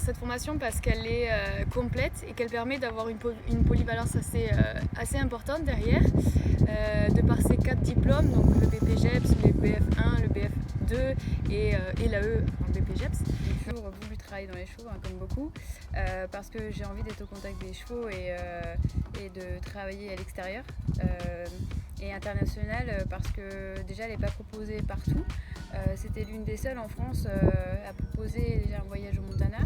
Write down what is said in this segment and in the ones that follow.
cette formation parce qu'elle est complète et qu'elle permet d'avoir une polyvalence assez importante derrière, de par ses 4 diplômes, donc le BPGEPS, le BF1, le BF2 et l'AE en BPGEPS. J'ai toujours voulu travailler dans les chevaux, comme beaucoup, parce que j'ai envie d'être au contact des chevaux et de travailler à l'extérieur. Et internationale parce que déjà elle n'est pas proposée partout. C'était l'une des seules en France à proposer déjà un voyage au Montana.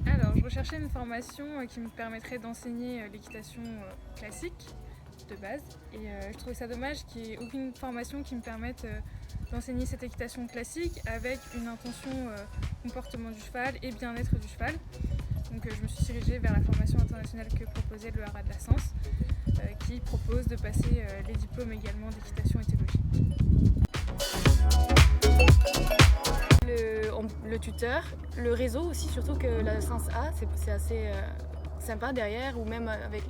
Alors je recherchais une formation qui me permettrait d'enseigner l'équitation classique de base et je trouvais ça dommage qu'il n'y ait aucune formation qui me permette d'enseigner cette équitation classique avec une intention comportement du cheval et bien-être du cheval. Donc je me suis dirigée vers la formation internationale que proposait le Haras de la Sens, qui propose de passer les diplômes également d'équitation éthologie. Le tuteur, le réseau aussi, surtout que la Sens A, c'est assez sympa derrière, ou même avec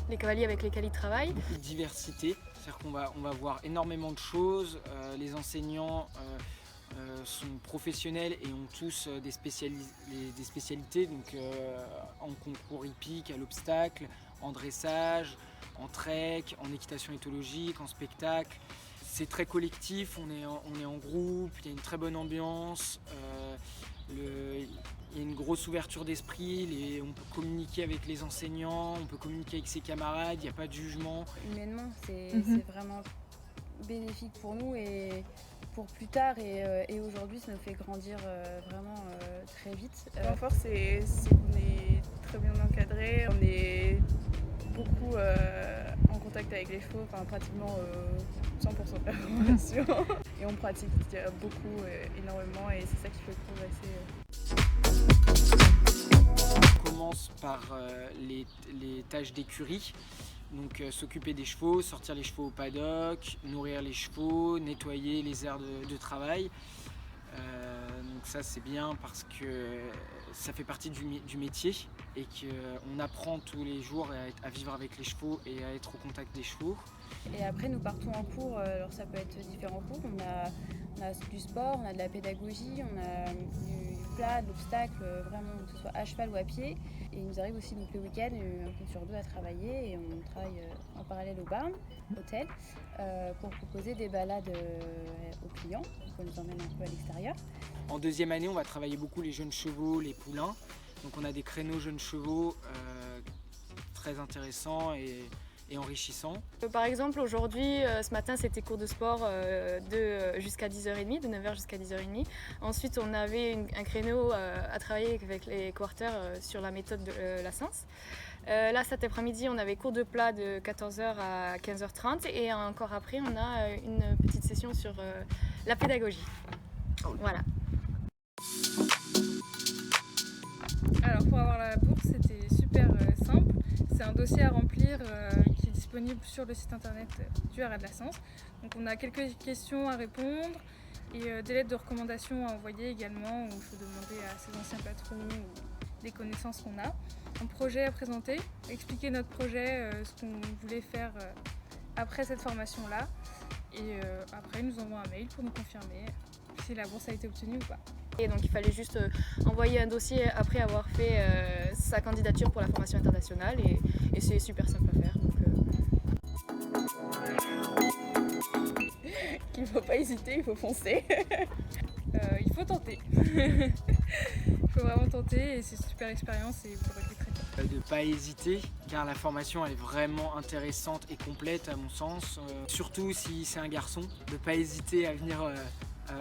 les cavaliers avec lesquels ils travaillent. Beaucoup de diversité, c'est-à-dire qu'on va voir énormément de choses. Les enseignants sont professionnels et ont tous des spécialités, donc en concours hippique, à l'obstacle, en dressage, en trek, en équitation éthologique, en spectacle. C'est très collectif, on est en groupe, il y a une très bonne ambiance, il y a une grosse ouverture d'esprit, on peut communiquer avec les enseignants, on peut communiquer avec ses camarades, il n'y a pas de jugement. Humainement, c'est vraiment bénéfique pour nous et pour plus tard et aujourd'hui ça nous fait grandir vraiment très vite. En force, c'est qu'on est très bien encadré, on est beaucoup en contact avec les chevaux, pratiquement 100% de la formation. Et on pratique beaucoup, énormément, et c'est ça qui fait progresser. On commence par les tâches d'écurie, donc s'occuper des chevaux, sortir les chevaux au paddock, nourrir les chevaux, nettoyer les aires de travail. Donc ça c'est bien parce que ça fait partie du métier et qu'on apprend tous les jours à vivre avec les chevaux et à être au contact des chevaux. Et après nous partons en cours, alors ça peut être différents cours, on a du sport, on a de la pédagogie, on a du plat, de l'obstacle, vraiment que ce soit à cheval ou à pied. Et il nous arrive aussi donc le week-end, un coup sur deux à travailler, et on travaille en parallèle au barn, hôtel, pour proposer des balades aux clients, qu'on nous emmène un peu à l'extérieur. En deuxième année, on va travailler beaucoup les jeunes chevaux, les poulains. Donc on a des créneaux jeunes chevaux très intéressants et enrichissants. Par exemple, aujourd'hui, ce matin, c'était cours de sport jusqu'à 10h30, de 9h jusqu'à 10h30. Ensuite, on avait un créneau à travailler avec les quarters sur la méthode de la Sens. Là, cet après-midi, on avait cours de plat de 14h à 15h30 et encore après, on a une petite session sur la pédagogie. Voilà. Alors pour avoir la bourse, c'était super simple. C'est un dossier à remplir qui est disponible sur le site internet du Haras de la Sens. Donc on a quelques questions à répondre et des lettres de recommandation à envoyer également, où il faut demander à ses anciens patrons ou des connaissances qu'on a. Un projet à présenter, expliquer notre projet, ce qu'on voulait faire après cette formation-là. Et après, ils nous envoient un mail pour nous confirmer si la bourse a été obtenue ou pas. Et donc il fallait juste envoyer un dossier après avoir fait sa candidature pour la formation internationale et c'est super simple à faire. Il ne faut pas hésiter, il faut foncer. Il faut tenter. Il faut vraiment tenter et c'est une super expérience et vous aurez très bien. De ne pas hésiter car la formation elle est vraiment intéressante et complète à mon sens. Surtout si c'est un garçon, de ne pas hésiter à venir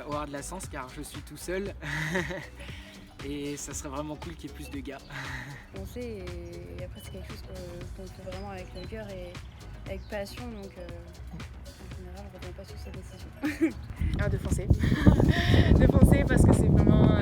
au Haras de la Sens car je suis tout seul et ça serait vraiment cool qu'il y ait plus de gars. Foncer et après c'est quelque chose qu'on fait vraiment avec le cœur et avec passion, donc en général on ne revient pas sur sa décision. De foncer. De foncer parce que c'est vraiment